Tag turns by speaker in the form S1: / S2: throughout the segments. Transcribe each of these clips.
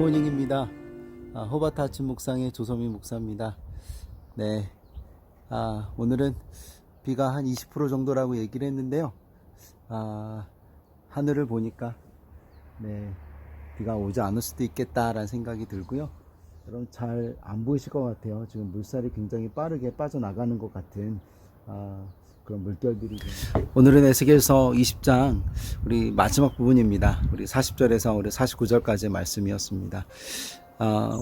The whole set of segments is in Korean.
S1: 굿모닝입니다. 호바트 아침 묵상의 조소민 목사입니다. 네, 오늘은 비가 한 20% 정도라고 얘기를 했는데요. 하늘을 보니까 비가 오지 않을 수도 있겠다라는 생각이 들고요. 여러분 잘 안 보이실 것 같아요. 지금 물살이 굉장히 빠르게 빠져나가는 것 같은 그런 물결들이. 오늘은 에스겔서 20장 우리 마지막 부분입니다. 우리 40절에서 우리 49절까지의 말씀이었습니다.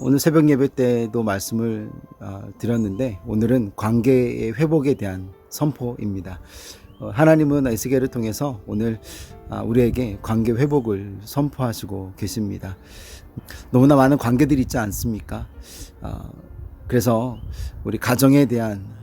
S1: 오늘 새벽 예배 때도 말씀을 드렸는데 오늘은 관계의 회복에 대한 선포입니다. 하나님은 에스겔을 통해서 오늘 우리에게 관계 회복을 선포하시고 계십니다. 너무나 많은 관계들이 있지 않습니까? 그래서 우리 가정에 대한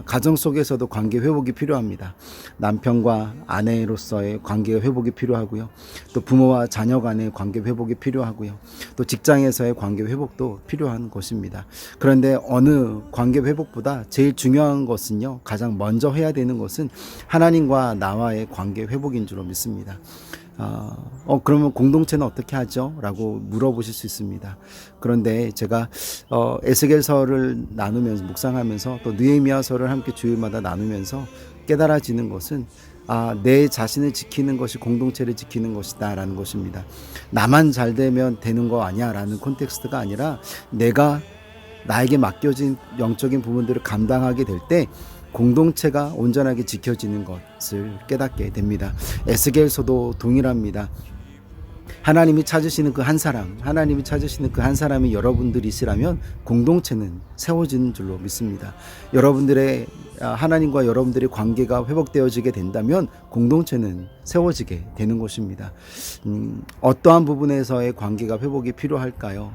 S1: 가정 속에서도 관계 회복이 필요합니다. 남편과 아내로서의 관계 회복이 필요하고요. 또 부모와 자녀 간의 관계 회복이 필요하고요. 또 직장에서의 관계 회복도 필요한 것입니다. 그런데 어느 관계 회복보다 제일 중요한 것은요, 가장 먼저 해야 되는 것은 하나님과 나와의 관계 회복인 줄로 믿습니다. 그러면 공동체는 어떻게 하죠? 라고 물어보실 수 있습니다. 그런데 제가 에스겔서를 나누면서 묵상하면서 또 느헤미야서를 함께 주일마다 나누면서 깨달아지는 것은 내 자신을 지키는 것이 공동체를 지키는 것이다 라는 것입니다. 나만 잘 되면 되는 거 아니야 라는 콘텍스트가 아니라 내가 나에게 맡겨진 영적인 부분들을 감당하게 될 때 공동체가 온전하게 지켜지는 것을 깨닫게 됩니다. 에스겔서도 동일합니다. 하나님이 찾으시는 그 한 사람, 하나님이 찾으시는 그 한 사람이 여러분들이시라면 공동체는 세워지는 줄로 믿습니다. 여러분들의 하나님과 여러분들의 관계가 회복되어지게 된다면 공동체는 세워지게 되는 것입니다. 어떠한 부분에서의 관계가 회복이 필요할까요?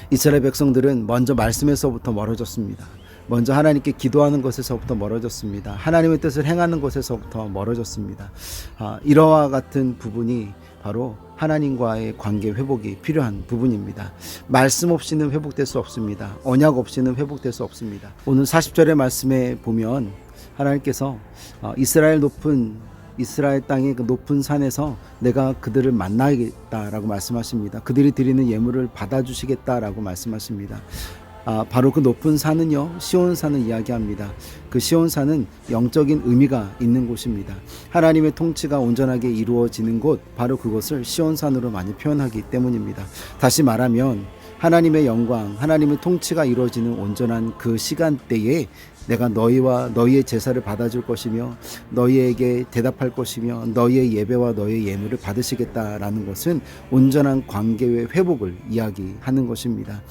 S1: 이스라엘 백성들은 먼저 말씀에서부터 멀어졌습니다. 먼저 하나님께 기도하는 것에서부터 멀어졌습니다. 하나님의 뜻을 행하는 것에서부터 멀어졌습니다. 이러와 같은 부분이 바로 하나님과의 관계 회복이 필요한 부분입니다. 말씀 없이는 회복될 수 없습니다. 언약 없이는 회복될 수 없습니다. 오늘 40절의 말씀에 보면 하나님께서 이스라엘 땅의 그 높은 산에서 내가 그들을 만나겠다라고 말씀하십니다. 그들이 드리는 예물을 받아주시겠다라고 말씀하십니다. 바로 그 높은 산은요, 시온산을 이야기합니다. 그 시온산은 영적인 의미가 있는 곳입니다. 하나님의 통치가 온전하게 이루어지는 곳, 바로 그것을 시온산으로 많이 표현하기 때문입니다. 다시 말하면 하나님의 영광, 하나님의 통치가 이루어지는 온전한 그 시간대에 내가 너희와 너희의 제사를 받아줄 것이며 너희에게 대답할 것이며 너희의 예배와 너희의 예물을 받으시겠다라는 것은 온전한 관계의 회복을 이야기하는 것입니다.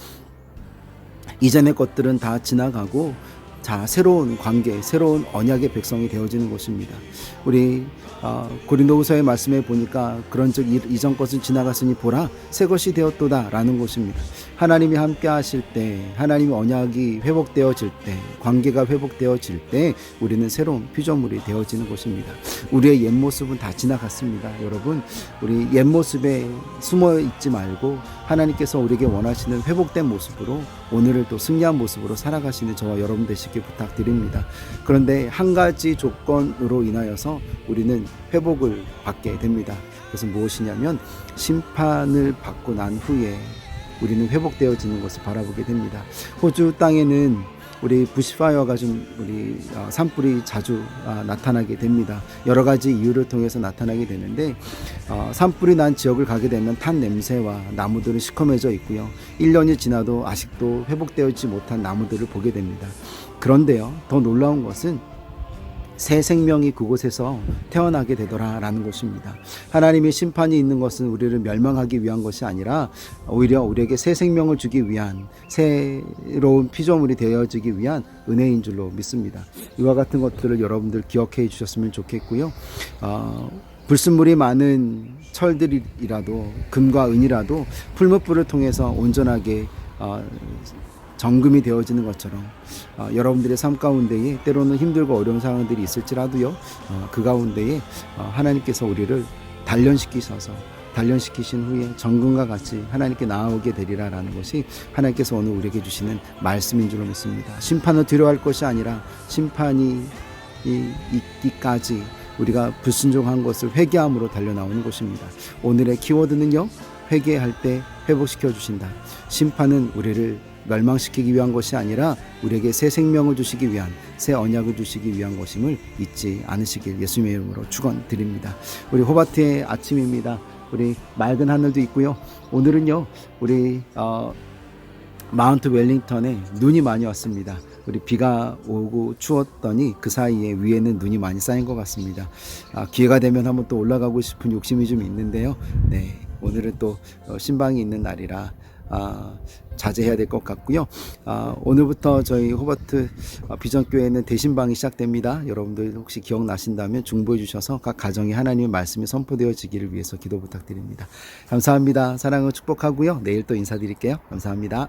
S1: 이전의 것들은 다 지나가고 새로운 관계, 새로운 언약의 백성이 되어지는 것입니다. 우리 고린도후서의 말씀에 보니까 그런즉 이전 것은 지나갔으니 보라 새 것이 되었도다 라는 것입니다. 하나님이 함께 하실 때, 하나님의 언약이 회복되어질 때, 관계가 회복되어질 때 우리는 새로운 피조물이 되어지는 것입니다. 우리의 옛 모습은 다 지나갔습니다. 여러분, 우리 옛 모습에 숨어 있지 말고 하나님께서 우리에게 원하시는 회복된 모습으로 오늘을 또 승리한 모습으로 살아가시는 저와 여러분 되시길 부탁드립니다. 그런데 한 가지 조건으로 인하여서 우리는 회복을 받게 됩니다. 그것은 무엇이냐면 심판을 받고 난 후에 우리는 회복되어지는 것을 바라보게 됩니다. 호주 땅에는 우리 부시파이어가 좀 우리 산불이 자주 나타나게 됩니다. 여러 가지 이유를 통해서 나타나게 되는데 산불이 난 지역을 가게 되면 탄 냄새와 나무들은 시커매져 있고요. 1년이 지나도 아직도 회복되지 못한 나무들을 보게 됩니다. 그런데요, 더 놀라운 것은 새 생명이 그곳에서 태어나게 되더라라는 것입니다. 하나님의 심판이 있는 것은 우리를 멸망하기 위한 것이 아니라 오히려 우리에게 새 생명을 주기 위한 새로운 피조물이 되어지기 위한 은혜인 줄로 믿습니다. 이와 같은 것들을 여러분들 기억해 주셨으면 좋겠고요. 불순물이 많은 철들이라도 금과 은이라도 풀무불을 통해서 온전하게 정금이 되어지는 것처럼 여러분들의 삶 가운데에 때로는 힘들고 어려운 상황들이 있을지라도요, 그 가운데에 하나님께서 우리를 단련시키신 후에 정금과 같이 하나님께 나아오게 되리라라는 것이 하나님께서 오늘 우리에게 주시는 말씀인 줄로 믿습니다. 심판을 두려워할 것이 아니라 심판이 있기까지 우리가 불순종한 것을 회개함으로 달려나오는 것입니다. 오늘의 키워드는요, 회개할 때 회복시켜 주신다. 심판은 우리를 멸망시키기 위한 것이 아니라 우리에게 새 생명을 주시기 위한, 새 언약을 주시기 위한 것임을 잊지 않으시길 예수님의 이름으로 축원드립니다. 우리 호바트의 아침입니다. 우리 맑은 하늘도 있고요. 오늘은요 우리 마운트 웰링턴에 눈이 많이 왔습니다. 우리 비가 오고 추웠더니 그 사이에 위에는 눈이 많이 쌓인 것 같습니다. 기회가 되면 한번 또 올라가고 싶은 욕심이 좀 있는데요. 네, 오늘은 또 신방이 있는 날이라 자제해야 될 것 같고요. 오늘부터 저희 호버트 비전교회는 대신방이 시작됩니다. 여러분들 혹시 기억나신다면 중보해 주셔서 각 가정에 하나님의 말씀이 선포되어지기를 위해서 기도 부탁드립니다. 감사합니다. 사랑을 축복하고요. 내일 또 인사드릴게요. 감사합니다.